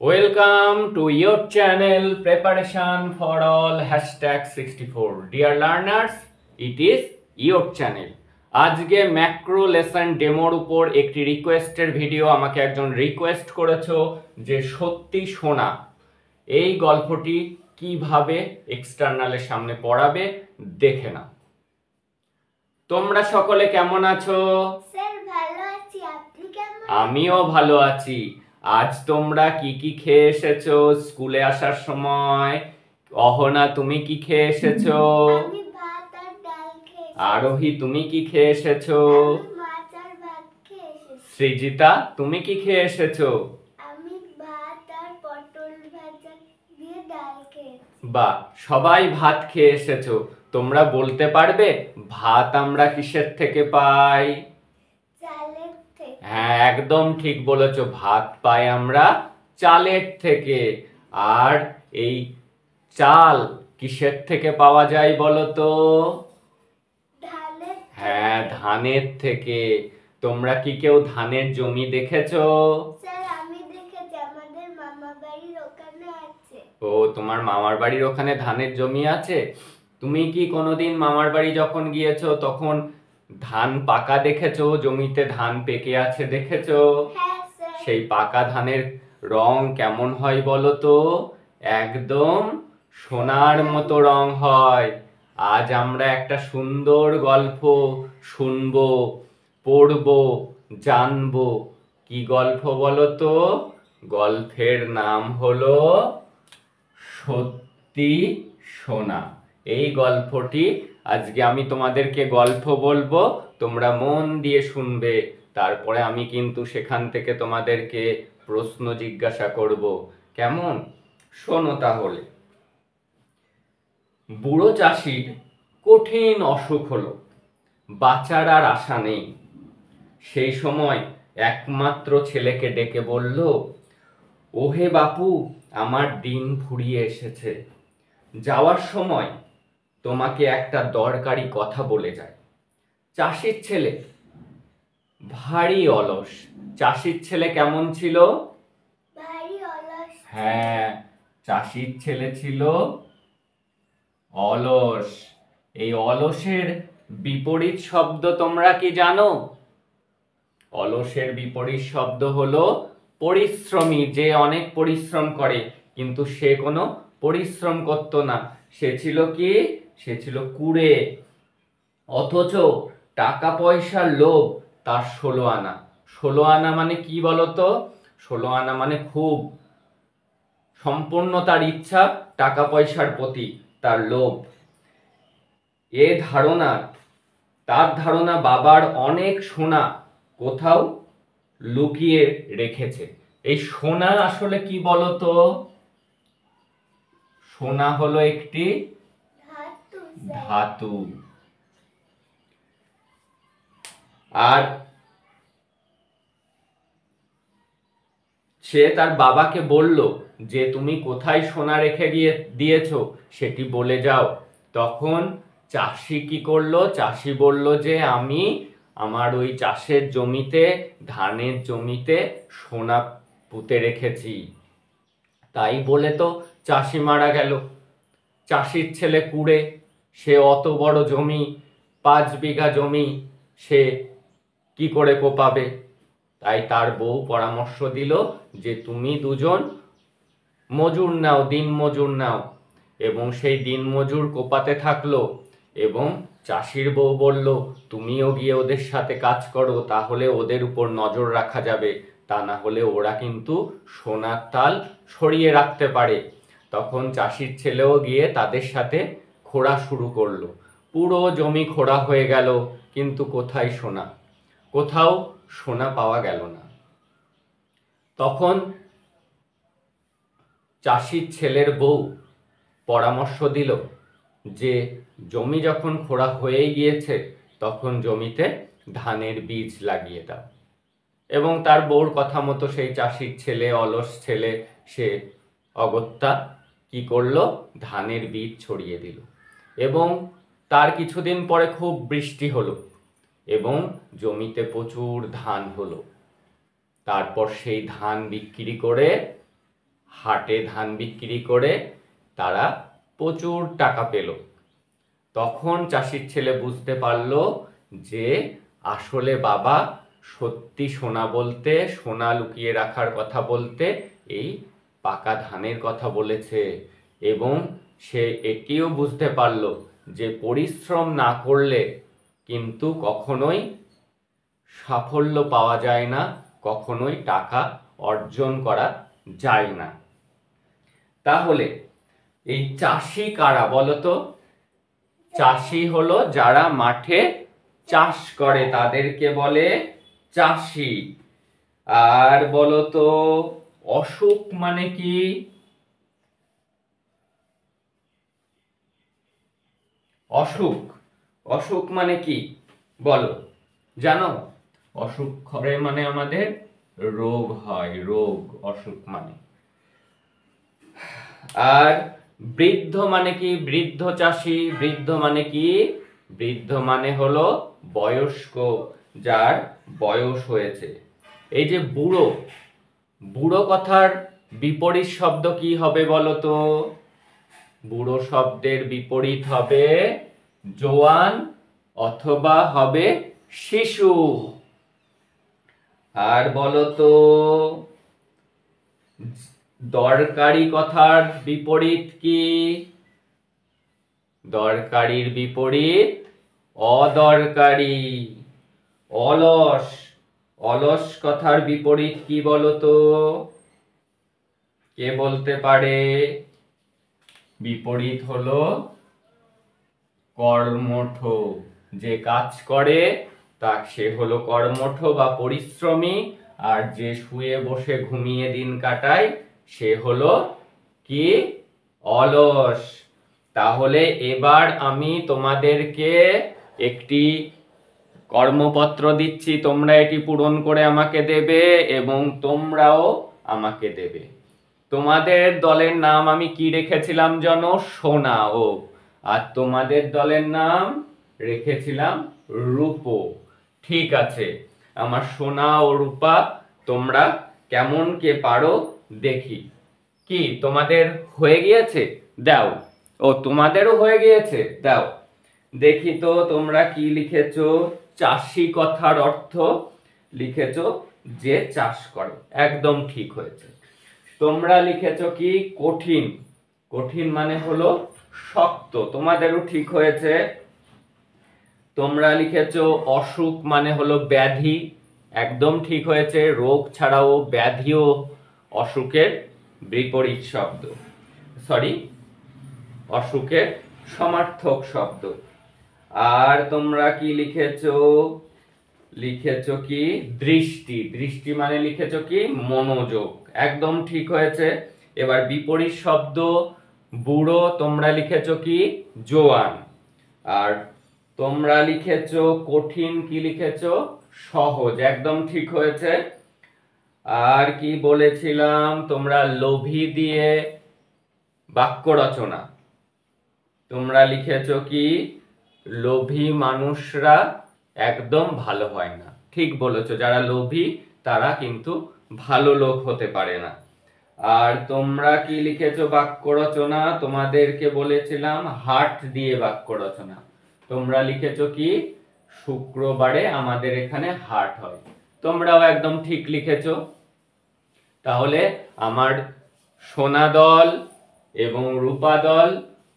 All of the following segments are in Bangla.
Welcome to your channel Preparation for All #64. Dear learners, it is your channel. আজকে ম্যাক্রো লেসন ডেমোর উপর একটি রিকোয়েস্টের ভিডিও আমাকে একজন রিকোয়েস্ট করেছো যে সত্যি সোনা এই গল্পটি কিভাবে এক্সটার্নালের সামনে পড়াবে দেখে নাও। তোমরা সকলে কেমন আছো? স্যার ভালো আছি, আপনি কেমন? আমিও ভালো আছি। আজ তোমরা কি কি খেয়ে এসেছো স্কুলে আসার সময়? অহনা তুমি কি খেয়ে এসেছো? আমি ভাত আর ডাল খেয়েছি। আরোহী তুমি কি খেয়ে এসেছো? আমি মাছ আর ভাত খেয়ে এসেছি। সৃজিতা তুমি কি খেয়ে এসেছো? আমি ভাত আর পটল ভাজা দিয়ে ডাল খেয়েছি। বাহ, সবাই ভাত খেয়ে এসেছো। তোমরা বলতে পারবে ভাত আমরা কিসের থেকে পাই? চালের থেকে। হ্যাঁ, একদম ঠিক বলেছো, ভাত পাই আমরা চালের থেকে। আর এই চাল কিসের থেকে পাওয়া যায় বলো তো? ধানের। হ্যাঁ, ধানের থেকে। তোমরা কি কেউ ধানের জমি দেখেছো? স্যার আমি দেখেছি, আমাদের মামা বাড়ির ওখানে আছে। ও, তোমার মামার বাড়ির ওখানে ধানের জমি আছে? তুমি কি কোনোদিন মামার বাড়ি যখন গিয়েছো তখন ধান পাকা দেখেছো? জমিতে ধান পেকে আছে দেখেছো? হ্যাঁ স্যার। সেই পাকা ধানের রং কেমন হয় বলো তো? একদম সোনার মতো রং হয়। আজ আমরা একটা সুন্দর গল্প শুনবো, পড়বো, জানবো। কি গল্প বলো তো? গল্পের নাম হলো সত্যি সোনা। এই গল্পটি আজকে আমি তোমাদেরকে গল্প বলবো, তোমরা মন দিয়ে শুনবে। তারপরে আমি কিন্তু সেখান থেকে তোমাদেরকে প্রশ্ন জিজ্ঞাসা করব। কেমন? শোনো তাহলে। বুড়ো চাষির কঠিন অসুখ হলো, বাঁচার আর আশা নেই। সেই সময় একমাত্র ছেলেকে ডেকে বলল, ওহে বাপু, আমার দিন ফুরিয়ে এসেছে। যাওয়ার সময় তোমাকে একটা দরকারি কথা বলে যায়। চাষির ছেলে ভারী অলস। চাষির ছেলে কেমন ছিল? ভারী অলস। হ্যাঁ, চাষির ছেলে ছিল অলস। এই অলসের বিপরীত শব্দ তোমরা কি জানো? অলসের বিপরীত শব্দ হলো পরিশ্রমী, যে অনেক পরিশ্রম করে কিন্তু সে কোনো পরিশ্রম করত না। সে ছিল কি? সে ছিল কুঁড়ে। অথচ টাকা পয়সার লোভ তার 16 আনা। 16 আনা মানে কি বলতো? 16 আনা মানে খুব সম্পূর্ণ তার ইচ্ছা, টাকা পয়সার প্রতি তার লোভ। তার ধারণা বাবার অনেক সোনা কোথাও লুকিয়ে রেখেছে। এই সোনা আসলে কি বলতো? সোনা হলো একটি ধাতু। আর সে তার বাবাকে বলল যে তুমি কোথায় সোনা রেখে দিয়েছো সেটি বলে যাও। তখন চাষি কি করলো? চাষি বলল যে আমি আমার ওই চাষের জমিতে, ধানের জমিতে সোনা পুঁতে রেখেছি। তাই বলে তো চাষি মারা গেল। চাষির ছেলে কুঁড়ে, সে অত বড় জমি, 5 বিঘা জমি, সে কি করে কোপাবে? তাই তার বউ পরামর্শ দিল যে তুমি দুজন মজুর নাও, দিন মজুর নাও। এবং সেই দিন মজুর কোপাতে থাকলো। এবং চাষির বউ বলল, তুমিও গিয়ে ওদের সাথে কাজ করো, তাহলে ওদের উপর নজর রাখা যাবে, তা না হলে ওরা কিন্তু সোনার তাল সরিয়ে রাখতে পারে। তখন চাষির ছেলেও গিয়ে তাদের সাথে খোঁড়া শুরু করলো। পুরো জমি খোঁড়া হয়ে গেল, কিন্তু কোথায় সোনা? কোথাও সোনা পাওয়া গেল না। তখন চাষির ছেলের বউ পরামর্শ দিল যে জমি যখন খোঁড়া হয়ে গিয়েছে তখন জমিতে ধানের বীজ লাগিয়ে দাও। এবং তার বউর কথা মতো সেই চাষির ছেলে, অলস ছেলে, সে অগত্যা কি করলো? ধানের বীজ ছড়িয়ে দিল। এবং তার কিছুদিন পরে খুব বৃষ্টি হলো এবং জমিতে প্রচুর ধান হলো। তারপর সেই ধান বিক্রি করে হাটে ধান বিক্রি করে তারা প্রচুর টাকা পেল। তখন চাষির ছেলে বুঝতে পারলো যে আসলে বাবা সত্যি সোনা বলতে, সোনা লুকিয়ে রাখার কথা বলতে এই পাকা ধানের কথা বলেছে। এবং সে এটিও বুঝতে পারলো যে পরিশ্রম না করলে কিন্তু কখনোই সাফল্য পাওয়া যায় না, কখনোই টাকা অর্জন করা যায় না। তাহলে এই চাষি কারা বলতো? চাষি হলো যারা মাঠে চাষ করে তাদেরকে বলে চাষি। আর বলতো অসুখ মানে কি? অসুখ, অসুখ মানে কি বলো, জানো? অসুখ করে মানে আমাদের রোগ হয়, রোগ অসুখ মানে। আর বৃদ্ধ মানে কি? বৃদ্ধ চাষি, বৃদ্ধ মানে কি? বৃদ্ধ মানে হলো বয়স্ক, যার বয়স হয়েছে। এই যে বুড়ো, বুড়ো কথার বিপরীত শব্দ কি হবে বলতো? বুড়ো শব্দের বিপরীত হবে জোয়ান অথবা হবে শিশু। আর বলতো দরকারি কথার বিপরীত কি? দরকারির বিপরীত অদরকারি। অলস, অলস কথার বিপরীত কি বলতো? কে বলতে পারে? বিপরীত হলো কর্মঠ। যে কাজ করে তা সে হলো কর্মঠ বা পরিশ্রমী, আর যে শুয়ে বসে ঘুমিয়ে দিন কাটায় সে হলো কি? অলস। তাহলে এবার আমি তোমাদেরকে একটি কর্মপত্র দিচ্ছি, তোমরা এটি পূরণ করে আমাকে দেবে এবং তোমরাও আমাকে দেবে। তোমাদের দলের নাম আমি কি রেখেছিলাম জানো? সোনা। ও আর তোমাদের দলের নাম রেখেছিলাম রূপো। ঠিক আছে আমার সোনা ও রূপা, তোমরা কেমন কে পারো দেখি। কি তোমাদের হয়ে গিয়েছে? দাও। ও তোমাদেরও হয়ে গিয়েছে, দাও দেখি তো তোমরা কি লিখেছো। চাষি কথার অর্থ লিখেছো যে চাষ করে, একদম ঠিক হয়েছে। তোমরা লিখেছো কি? কঠিন, কঠিন মানে হলো শক্ত, তোমাদেরও ঠিক হয়েছে। তোমরা লিখেছো অসুখ মানে হলো ব্যাধি, একদম ঠিক হয়েছে। রোগ ছাড়াও ব্যাধিও অসুখের বিপরীত শব্দ, সরি অসুখের সমার্থক শব্দ। আর তোমরা কি লিখেছো? লিখেছো কি? দৃষ্টি, দৃষ্টি মানে লিখেছো কি? মনোযোগ, একদম ঠিক হয়েছে। এবার বিপরীত শব্দ বুড়ো, তোমরা লিখেছো কি? জোয়ান। আর তোমরা লিখেছো কঠিন, কি লিখেছো? সহজ, একদম ঠিক হয়েছে। আর কি বলেছিলাম? তোমরা লোভী দিয়ে বাক্য রচনা, তোমরা লিখেছো কি? লোভী মানুষরা একদম ভালো হয় না। ঠিক বলেছো, যারা লোভী তারা কিন্তু ভালো লোক হতে পারে না। আর তোমরা কি লিখেছো বাক্য রচনা? তোমাদেরকে বলেছিলাম হাট দিয়ে বাক্য রচনা, তোমরা লিখেছো কি? শুক্রবারে আমাদের এখানে হাট হয়, তোমরাও একদম ঠিক লিখেছো। তাহলে আমার সোনা দল এবং রূপা দল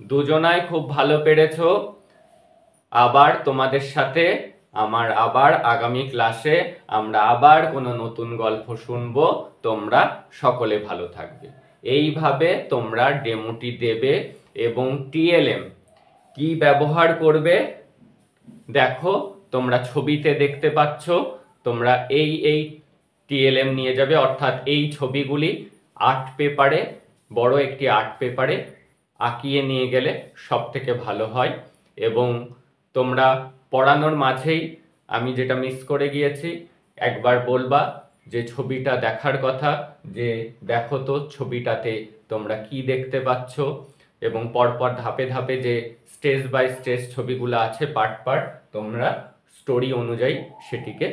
দুজনাই খুব ভালো পেরেছো। আবার তোমাদের সাথে আমার আবার আগামী ক্লাসে আমরা আবার কোনো নতুন গল্প শুনবো। তোমরা সকলে ভালো থাকবে। এইভাবে তোমরা ডেমোটি দেবে এবং টিএলএম কি ব্যবহার করবে দেখো, তোমরা ছবিতে দেখতে পাচ্ছ। তোমরা এই টিএলএম নিয়ে যাবে, অর্থাৎ এই ছবিগুলি আর্ট পেপারে, বড় একটি আর্ট পেপারে আঁকিয়ে নিয়ে গেলে সব থেকে ভালো হয়। এবং তোমরা পড়ানোর মাঝেই আমি যেটা মিস করে গিয়েছি একবার বলবা যে ছবিটা দেখার কথা, যে দেখো তো ছবিটাতে তোমরা কি দেখতে পাচ্ছ, এবং পরপর ধাপে ধাপে যে স্টেজ বাই স্টেজ ছবিগুলো আছে পার্ট পার্ট, তোমরা স্টোরি অনুযায়ী সেটিকে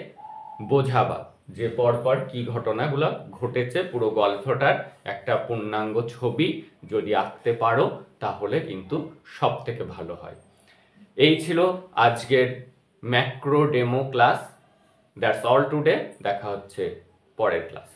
বোঝাবা। যে পরপর কি ঘটনাগুলো ঘটেছে পুরো গল্পটার একটা পূর্ণাঙ্গ ছবি যদি আঁকতে পারো তাহলে কিন্তু সব থেকে ভালো হয়। এই ছিল আজকের macro demo class. That's all today. দেখা হচ্ছে পরের ক্লাস।